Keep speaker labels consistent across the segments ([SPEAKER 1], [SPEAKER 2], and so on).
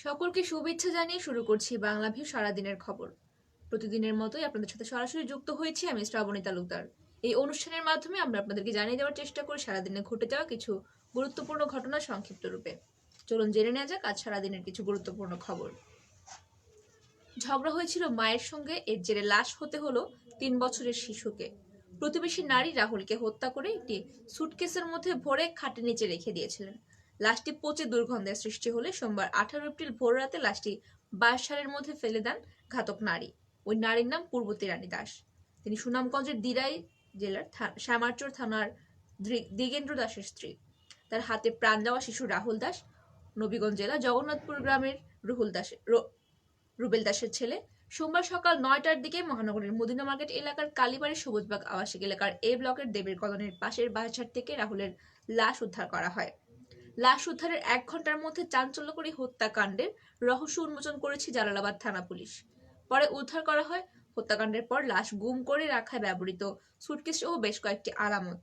[SPEAKER 1] সকলকে শুভেচ্ছা জানিয়ে শুরু করছি বাংলাভিউ সারাদিনের খবর। প্রতিদিনের মতোই আপনাদের সাথে সরাসরি যুক্ত হয়েছি আমি শ্রাবণী তালুকদার। এই অনুষ্ঠানের মাধ্যমে আমরা আপনাদেরকে জানিয়ে দেওয়ার চেষ্টা করি সারাদিনে ঘটে যাওয়া কিছু গুরুত্বপূর্ণ ঘটনা সংক্ষিপ্ত রূপে। চলুন জেনে নেওয়া যাক আজ সারাদিনের কিছু গুরুত্বপূর্ণ খবর। ঝগড়া হয়েছিল মায়ের সঙ্গে, এর জেরে লাশ হতে হলো 3 বছরের শিশুকে। প্রতিবেশী নারী রাহুলকে হত্যা করে একটি সুটকেসের মধ্যে ভরে খাটের নিচে রেখে দিয়েছিলেন। লাশটি পচে দুর্গন্ধের সৃষ্টি হলে সোমবার 18 এপ্রিল ভোর রাতে লাশটি বাঁশঝাড়ের মধ্যে ফেলে দেন ঘাতক নারী। ওই নারীর নাম পূর্বতী রানী দাস। তিনি সুনামগঞ্জের দিরাই জেলার শ্যামারচর থানার দিগেন্দ্র দাসের স্ত্রী। তার হাতে প্রাণ যাওয়া শিশু রাহুল দাস নবীগঞ্জ জেলা জগন্নাথপুর গ্রামের রুবেল দাসের ছেলে। সোমবার সকাল 9টার দিকে মহানগরীর মদিনা মার্কেট এলাকার কালীবাড়ি সবুজবাগ আবাসিক এলাকার এ ব্লকের দেবের কলোনির পাশের বাঁশঝাড় থেকে রাহুলের লাশ উদ্ধার করা হয়। লাশ উদ্ধারের 1 ঘন্টার মধ্যে চাঞ্চল্যকরী হত্যাকাণ্ডের রহস্য উন্মোচন করেছে জালালাবাদ থানা পুলিশ। পরে উদ্ধার করা হয় হত্যাকাণ্ডের পর লাশ গুম করে রাখায় ব্যবহৃত সুটকেস সহ বেশ কয়েকটি আলামত।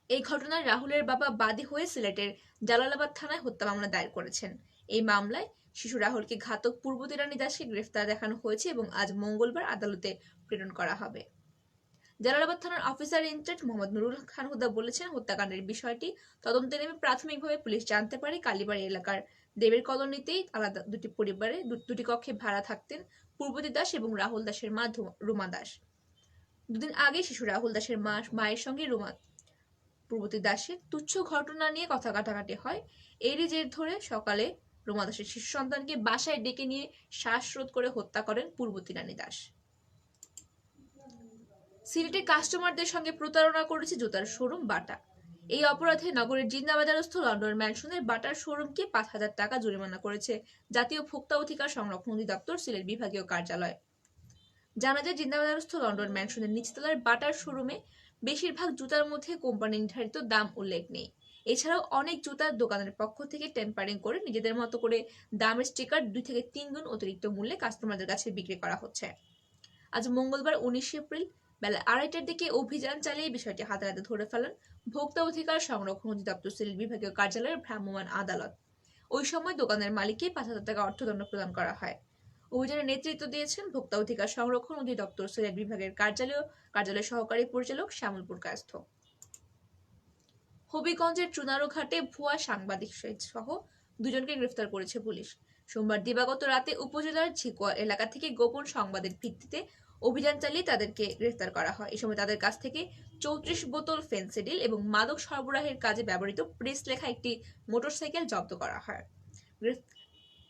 [SPEAKER 1] এই ঘটনায় রাহুলের বাবা বাদী হয়ে সিলেটের জালালাবাদ থানায় হত্যা মামলা দায়ের করেছেন। এই মামলায় শিশু রাহুলকে ঘাতক পূর্বতী রানী দাসকে গ্রেফতার দেখানো হয়েছে এবং আজ মঙ্গলবার আদালতে প্রেরণ করা হবে। জালালাবাদ থানার অফিসার ইনচার্জ মোহাম্মদ নুরুল খান হুদা বলেছেন, হত্যাকাণ্ডের বিষয়টি তদন্তে নেমে প্রাথমিকভাবে পুলিশ জানতে পারে কালীবাড়ি এলাকার দেবের কলোনিতেই আলাদা দুটি পরিবারে দুটি কক্ষে ভাড়া থাকতেন পূর্বতী দাস এবং রাহুল দাসের মা রুমা দাস। দুদিন আগে শিশু রাহুল দাসের মায়ের সঙ্গে পূর্বতী দাসের তুচ্ছ ঘটনা নিয়ে কথা কাটাকাটি হয়। এরই জের ধরে সকালে রুমা দাসের শিশু সন্তানকে বাসায় ডেকে নিয়ে শ্বাসরোধ করে হত্যা করেন পূর্বতী রানী দাস। সিলেটে কাস্টমারদের সঙ্গে প্রতারণা করেছে জুতার শোরুম বাটা। এই অপরাধে নগরের জিন্দাবাজারস্থ লন্ডন ম্যানশনের বাটার শোরুমকে 5,000 টাকা জরিমানা করেছে জাতীয় ভোক্তা অধিকার সংরক্ষণ অধিদপ্তর সিলেট বিভাগীয় কার্যালয়। জানা যায়, জিন্দাবাজারস্থ লন্ডন ম্যানশনের নিচতলার বাটার শোরুমে বেশিরভাগ জুতার মধ্যে কোম্পানি নির্ধারিত দাম উল্লেখ নেই। এছাড়াও অনেক জুতার দোকানের পক্ষ থেকে টেম্পারিং করে নিজেদের মতো করে দামের স্টিকার 2 থেকে 3 গুণ অতিরিক্ত মূল্যে কাস্টমারদের কাছে বিক্রি করা হচ্ছে। আজ মঙ্গলবার 19 এপ্রিল বেলা 2:30টার দিকে অভিযান চালিয়ে বিষয়টি হাতে হাতে ধরে ফেলেন ভোক্তা অধিকার সংরক্ষণ অধিদপ্তর সিলেট বিভাগীয় কার্যালয়ের ভ্রাম্যমাণ আদালত। ওই সময় দোকানের মালিককে 5,000 টাকা অর্থদণ্ড প্রদান করা হয়। অভিযানে নেতৃত্ব দিয়েছেন ভোক্তা অধিকার সংরক্ষণ অধিদপ্তর সিলেট বিভাগের কার্যালয়ের সহকারী পরিচালক শ্যামলপুর কায়স্থ। হবিগঞ্জের চুনারো ঘাটে ভুয়া সাংবাদিক সহ 2 জনকে গ্রেফতার করেছে পুলিশ। সোমবার দিবাগত রাতে উপজেলার ঝিকুয়া এলাকা থেকে গোপন সংবাদের ভিত্তিতে অভিযান চালিয়ে তাদেরকে গ্রেফতার করা হয়। এই সময় তাদের কাছ থেকে 34 বোতল ফেন্সিডিল এবং মাদক সরবরাহের কাজে ব্যবহৃত প্রেস লেখা একটি মোটরসাইকেল জব্দ করা হয়।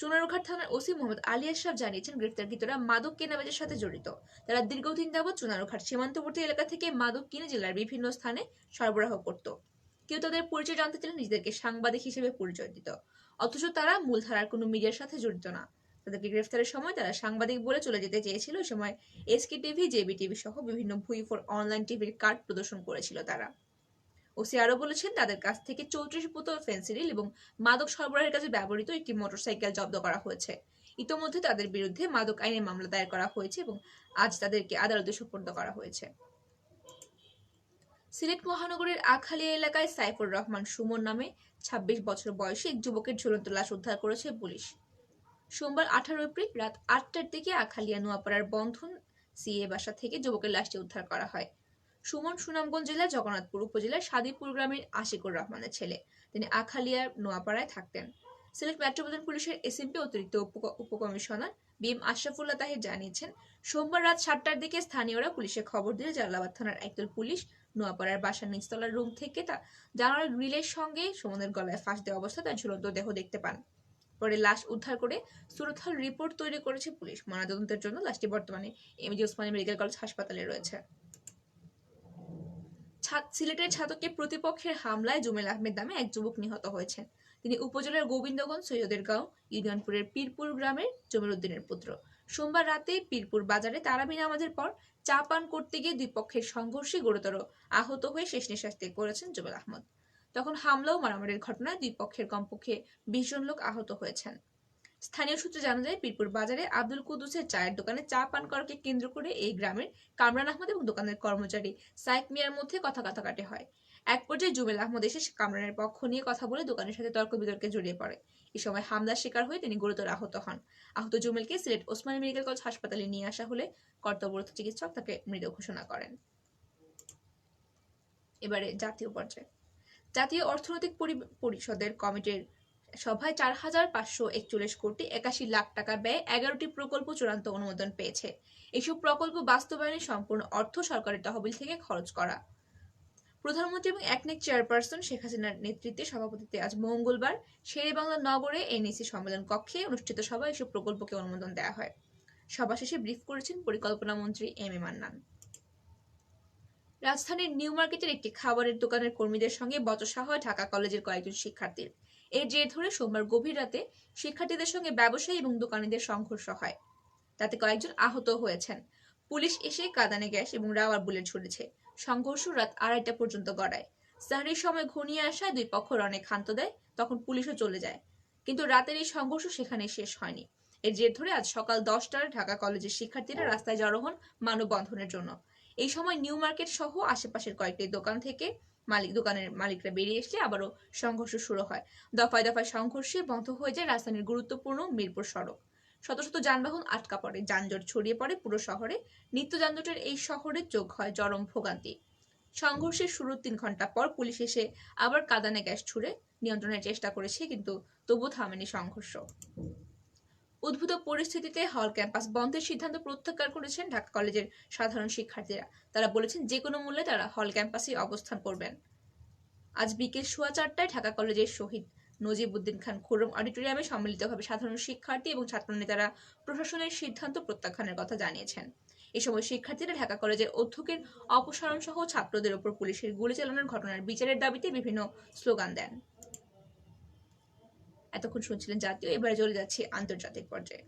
[SPEAKER 1] চুনারুঘাট থানার ওসি মোহাম্মদ আলী আশরাফ জানিয়েছেন, গ্রেফতারকৃতরা মাদক কেনাবেচার সাথে জড়িত। তারা দীর্ঘদিন যাবৎ চুনারুঘাট সীমান্তবর্তী এলাকা থেকে মাদক কিনে জেলার বিভিন্ন স্থানে সরবরাহ করত। কেউ তাদের পরিচয় জানতে চাইলে নিজেদেরকে সাংবাদিক হিসেবে পরিচয় দিত, অথচ তারা মূলধারার কোনো মিডিয়ার সাথে জড়িত না। তাদেরকে গ্রেফতারের সময় তারা সাংবাদিক বলে চলে যেতে চেয়েছিল। ওই সময় এসকে টিভি, জেবি টিভি সহ বিভিন্ন ভুইফোর অনলাইন টিভির কার্ড প্রদর্শন করেছিল তারা। ওসি আরো বলেছেন, তাদের কাছ থেকে 34 বোতল ফেন্সিডিল এবং মাদক সরবরাহের কাজে ব্যবহৃত একটি মোটরসাইকেল জব্দ করা হয়েছে। ইতোমধ্যে তাদের বিরুদ্ধে মাদক আইনে মামলা দায়ের করা হয়েছে এবং আজ তাদেরকে আদালতে সোপর্দ করা হয়েছে। সিলেট মহানগরীর আখালিয়া এলাকায় সাইফুর রহমান সুমন নামে 26 বছর বয়সী এক যুবকের ঝুলন্ত লাশ উদ্ধার করেছে পুলিশ। সোমবার 18 এপ্রিল রাত 8টার দিকে আখালিয়া নোয়াপাড়ার বন্ধন সিএ বাসা থেকে যুবকের লাশটি উদ্ধার করা হয়। সুমন সুনামগঞ্জ জেলার জগন্নাথপুর উপজেলার সাদিপুর গ্রামের আশিকুর রহমানের ছেলে। তিনি আখালিয়ার নোয়াপাড়ায় থাকতেন। সিলেট মেট্রোপলিটন পুলিশের এসএমপি অতিরিক্ত উপকমিশনার বিএম আশরাফুল্লাহ তাহির জানিয়েছেন, সোমবার রাত 7টার দিকে স্থানীয়রা পুলিশে খবর দিলে জালালাবাদ থানার একদল পুলিশ নোয়াপাড়ার বাসার নিচতলার রুম থেকে জানালার গ্রিলের সঙ্গে সুমনের গলায় ফাঁস দেওয়া অবস্থায় তার ঝুলন্ত দেহ দেখতে পান। পরে লাশ উদ্ধার করে সুরতহাল রিপোর্ট তৈরি করেছে পুলিশ। ময়নাতদন্তের জন্য লাশটি বর্তমানে এমজি ওসমানী মেডিকেল কলেজ হাসপাতালে রয়েছে। সিলেটের ছাতকে প্রতিপক্ষের হামলায় জুমেল আহমেদ নামে এক যুবক নিহত হয়েছেন। তিনি উপজেলার গোবিন্দগঞ্জ সৈয়দেরগাঁও ইউনিয়নপুরের পীরপুর গ্রামের জমির উদ্দিনের পুত্র। সোমবার রাতে পীরপুর বাজারে তারাবি নামাজের পর চা পান করতে গিয়ে দুই পক্ষের সংঘর্ষে গুরুতর আহত হয়ে শেষ নিঃশ্বাস ত্যাগ করেছেন জুমেল আহমদ। তখন হামলা ও মারামারির ঘটনায় দুই পক্ষের কমপক্ষে 20 জন লোক আহত হয়েছেন। স্থানীয় সূত্রে জানা যায়, পীরপুর বাজারে আব্দুল কুদ্দুসের চায়ের দোকানে চা পান করাকে কেন্দ্র করে এই গ্রামের কামরান আহমদ এবং দোকানের কর্মচারী সাইক মিয়ার মধ্যে কথা কাটাকাটি হয়। এক পর্যায়ে জুবেল আহমদ এসে কামরানের পক্ষ নিয়ে কথা বলে দোকানের সাথে তর্ক বিতর্কে জড়িয়ে পড়ে। এ সময় হামলার শিকার হয়ে তিনি গুরুতর আহত হন। আহত জুমেলকে সিলেট ওসমানী মেডিকেল কলেজ হাসপাতালে নিয়ে আসা হলে কর্তব্যরত চিকিৎসক তাকে মৃত ঘোষণা করেন। এবারে জাতীয় পর্যায়ে জাতীয় অর্থনৈতিক পরিষদের কমিটির সভায় 4,541 কোটি 81 লাখ টাকা ব্যয়ে 11টি প্রকল্প চূড়ান্ত অনুমোদন পেয়েছে। এসব প্রকল্প বাস্তবায়নে সম্পূর্ণ অর্থ সরকারের তহবিল থেকে খরচ করা। প্রধানমন্ত্রী এবং একনেক চেয়ারপারসন শেখ হাসিনার নেতৃত্বে সভাপতিত্বে আজ মঙ্গলবার শেরেবাংলা নগরে এনইসি সম্মেলন কক্ষে অনুষ্ঠিত সভায় এসব প্রকল্পকে অনুমোদন দেওয়া হয়। সভা শেষে ব্রিফ করেছেন পরিকল্পনা মন্ত্রী এম এ মান্নান। রাজধানীর নিউ মার্কেটের একটি খাবারের দোকানের কর্মীদের সঙ্গে বচসা হয় ঢাকা কলেজের কয়েকজন শিক্ষার্থীর। এর জের ধরে সোমবার গভীর রাতে শিক্ষার্থীদের সঙ্গে ব্যবসায়ী এবং দোকানীদের সংঘর্ষ হয়। তাতে কয়েকজন আহত হয়েছেন। পুলিশ এসে কাঁদানে গ্যাস এবং রাবার বুলেট ছুড়েছে। সংঘর্ষ রাত 2:30 পর্যন্ত গড়ায়। সাহরির সময় ঘনিয়ে আসায় দুই পক্ষ অনেক ক্ষান্ত দেয়, তখন পুলিশও চলে যায়। কিন্তু রাতের এই সংঘর্ষ সেখানে শেষ হয়নি। এর জের ধরে আজ সকাল 10টায় ঢাকা কলেজের শিক্ষার্থীরা রাস্তায় জড়ো হন মানববন্ধনের জন্য। এই সময় নিউ মার্কেট সহ আশেপাশের কয়েকটি দোকানের মালিকরা বেরিয়ে এসে আবারও সংঘর্ষ শুরু হয়। দফায় দফায় সংঘর্ষে বন্ধ হয়ে যায় রাজধানীর গুরুত্বপূর্ণ মিরপুর সড়ক। শত শত যানবাহন আটকা পড়ে, যানজট ছড়িয়ে পড়ে পুরো শহরে। নিত্য যানজটের এই শহরে যোগ হয় চরম ভোগান্তি। সংঘর্ষের শুরুর 3 ঘন্টা পর পুলিশ এসে আবার কাঁদানে গ্যাস ছুড়ে নিয়ন্ত্রণের চেষ্টা করেছে, কিন্তু তবু থামেনি সংঘর্ষ। উদ্ভূত পরিস্থিতিতে হল ক্যাম্পাস বন্ধের সিদ্ধান্ত প্রত্যাখ্যান করেছেন ঢাকা কলেজের সাধারণ শিক্ষার্থীরা। তারা বলেছেন যে কোনো মূল্যে তারা হল ক্যাম্পাসে অবস্থান করবেন। আজ বিকেল 4:15টায় ঢাকা কলেজের শহীদ নজিবউদ্দিন খান খুরম অডিটোরিয়ামে সম্মিলিতভাবে সাধারণ শিক্ষার্থী এবং ছাত্রনেতারা প্রশাসনের সিদ্ধান্ত প্রত্যাখ্যানের কথা জানিয়েছেন। এ সময় শিক্ষার্থীরা ঢাকা কলেজের অধ্যক্ষের অপসারণ সহ ছাত্রদের উপর পুলিশের গুলি চালানোর ঘটনার বিচারের দাবিতে বিভিন্ন স্লোগান দেন। এতক্ষণ শুনছিলেন জাতীয়, এবারে চলে যাচ্ছে আন্তর্জাতিক পর্যায়ে।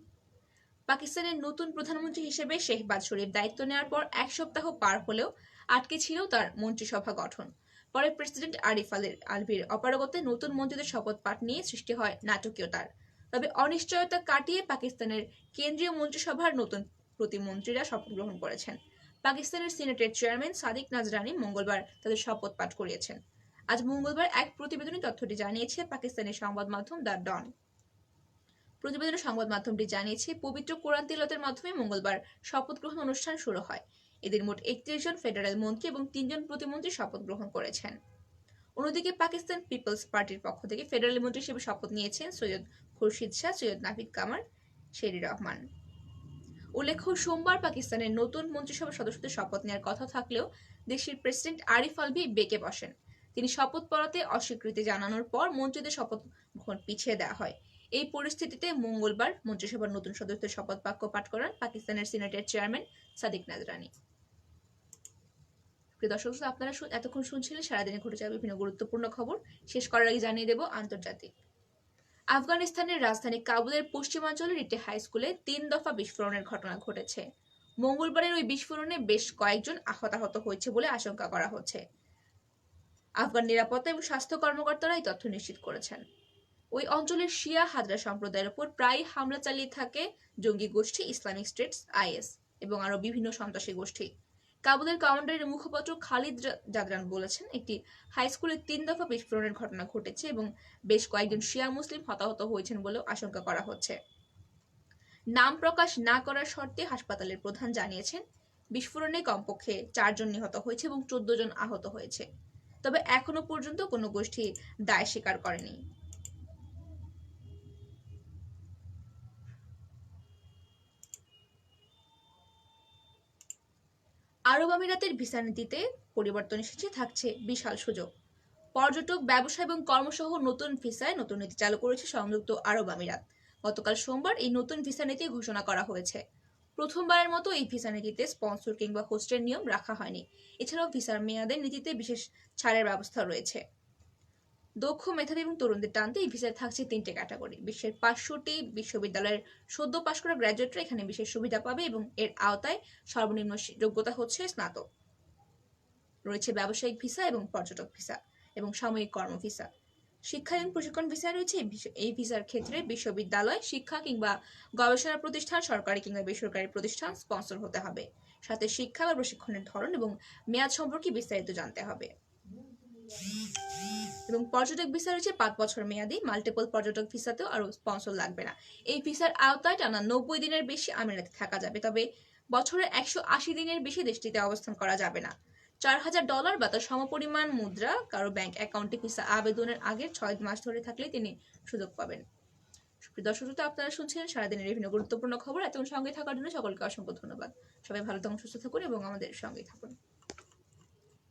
[SPEAKER 1] পাকিস্তানের নতুন প্রধানমন্ত্রী হিসেবে শেহবাজ শরীফ দায়িত্ব নেওয়ার পর 1 সপ্তাহ পার হলেও আটকে ছিল তার মন্ত্রিসভা গঠন। পরে প্রেসিডেন্ট আরিফ আলভির অপারগতায় নতুন মন্ত্রীদের শপথ পাঠ নিয়ে সৃষ্টি হয় নাটকীয়তার। তবে অনিশ্চয়তা কাটিয়ে পাকিস্তানের কেন্দ্রীয় মন্ত্রিসভার নতুন প্রতিমন্ত্রীরা শপথ গ্রহণ করেছেন। পাকিস্তানের সিনেটের চেয়ারম্যান সাদিক নাজরানি মঙ্গলবার তাদের শপথ পাঠ করিয়েছেন। আজ মঙ্গলবার এক প্রতিবেদনে তথ্যটি জানিয়েছে পাকিস্তানের সংবাদ মাধ্যম দ্য ডন। প্রতিবেদনে সংবাদ মাধ্যমটি জানিয়েছে, পবিত্র কোরআন তিলাওয়াতের মাধ্যমে মঙ্গলবার শপথ গ্রহণ অনুষ্ঠান শুরু হয়। এদের মোট 31 জন ফেডারেল মন্ত্রী এবং 3 জন প্রতিমন্ত্রী শপথ গ্রহণ করেছেন। অন্যদিকে পাকিস্তান পিপলস পার্টির পক্ষ থেকে ফেডারেল মন্ত্রী হিসেবে শপথ নিয়েছেন সৈয়দ খুরশিদ শাহ, সৈয়দ নাভিদ কামার, শেরি রহমান। উল্লেখ্য, সোমবার পাকিস্তানের নতুন মন্ত্রিসভার সদস্যদের শপথ নেওয়ার কথা থাকলেও দেশটির প্রেসিডেন্ট আরিফ আলভি বেঁকে বসেন। তিনি শপথ পড়াতে অস্বীকৃতি জানানোর পর মন্ত্রীদের শপথ গ্রহণ পিছিয়ে দেওয়া হয়। এই পরিস্থিতিতে মঙ্গলবার মন্ত্রিসভার নতুন সদস্যদের শপথ বাক্য পাঠ করান পাকিস্তানের সিনেটের চেয়ারম্যান সাদিক নাজরানি। প্রিয় দর্শক, আপনারা এতক্ষণ শুনছিলেন সারাদিনে ঘটে যাওয়া বিভিন্ন গুরুত্বপূর্ণ খবর। শেষ করার আগে জানিয়ে দেব আন্তর্জাতিক। আফগানিস্তানের রাজধানী কাবুলের পশ্চিমাঞ্চলের একটি হাই স্কুলে 3 দফা বিস্ফোরণের ঘটনা ঘটেছে। মঙ্গলবারের ওই বিস্ফোরণে বেশ কয়েকজন হতাহত হয়েছে বলে আশঙ্কা করা হচ্ছে। আফগান নিরাপত্তা এবং স্বাস্থ্য কর্মকর্তারা এই তথ্য নিশ্চিত করেছেন। ওই অঞ্চলের শিয়া হাজরা সম্প্রদায়ের উপর প্রায় হামলা চালিয়ে থাকে জঙ্গি গোষ্ঠী ইসলামিক স্টেট আইএস এবং আরো বিভিন্ন সন্ত্রাসী গোষ্ঠী। কাবুলের কমান্ডারের মুখপাত্র খালিদ জাদরান বলেছেন, একটি হাই স্কুলে 3 দফা বিস্ফোরণের ঘটনা ঘটেছে এবং বেশ কয়েকজন শিয়া মুসলিম হতাহত হয়েছেন বলেও আশঙ্কা করা হচ্ছে। নাম প্রকাশ না করার শর্তে হাসপাতালের প্রধান জানিয়েছেন, বিস্ফোরণে কমপক্ষে 4 জন নিহত হয়েছে এবং 14 জন আহত হয়েছে। তবে এখনো পর্যন্ত কোনো গোষ্ঠী দায় স্বীকার করেনি। আরব আমিরাতের ভিসা নীতিতে পরিবর্তন এসেছে, থাকছে বিশাল সুযোগ। পর্যটক, ব্যবসা এবং কর্মসহ নতুন ভিসায় নতুন নীতি চালু করেছে সংযুক্ত আরব আমিরাত। গতকাল সোমবার এই নতুন ভিসা নীতি ঘোষণা করা হয়েছে। প্রথমবারের মতো এই ভিসা নীতিতে স্পন্সর কিংবা হোস্টের নিয়ম রাখা হয়নি। এছাড়াও ভিসার মেয়াদের নীতিতে বিশেষ ছাড়ের ব্যবস্থা রয়েছে। দক্ষ, মেধাবী এবং তরুণদের টানতে এই ভিসায় থাকছে 3টে ক্যাটাগরি। বিশ্বের 500টি বিশ্ববিদ্যালয়ের সদ্য পাশ করা গ্র্যাজুয়েটরা এখানে বিশেষ সুবিধা পাবে এবং এর আওতায় সর্বনিম্ন যোগ্যতা হচ্ছে স্নাতক। রয়েছে ব্যবসায়িক ভিসা এবং পর্যটক ভিসা এবং সাময়িক কর্ম ভিসা। শিক্ষা এবং প্রশিক্ষণ ভিসা রয়েছে। এই ভিসার ক্ষেত্রে বিশ্ববিদ্যালয়, শিক্ষা কিংবা গবেষণা প্রতিষ্ঠান, সরকারি কিংবা বেসরকারি প্রতিষ্ঠান স্পন্সর হতে হবে। সাথে শিক্ষা বা প্রশিক্ষণের ধরন এবং মেয়াদ সম্পর্কে বিস্তারিত জানতে হবে। এবং পর্যটক ভিসা রয়েছে 5 বছর মেয়াদি। মাল্টিপল পর্যটক ভিসাতেও আরো স্পন্সর লাগবে না। এই ভিসার আওতায় টানা 90 দিনের বেশি আমিরাতে থাকা যাবে, তবে বছরে 180 দিনের বেশি দেশটিতে অবস্থান করা যাবে না। $4000 বা তার সমপরিমাণ মুদ্রা কারো ব্যাংক অ্যাকাউন্টে ভিসা আবেদনের আগের 6 মাস ধরে থাকলে তিনি সুযোগ পাবেন। সুপ্রিয় দর্শক শ্রোতা, আপনারা শুনছিলেন সারাদিনের বিভিন্ন গুরুত্বপূর্ণ খবর। এতক্ষণ সঙ্গে থাকার জন্য সকলকে অসংখ্য ধন্যবাদ। সবাই ভালো থাকুন, সুস্থ থাকুন এবং আমাদের সঙ্গে থাকুন।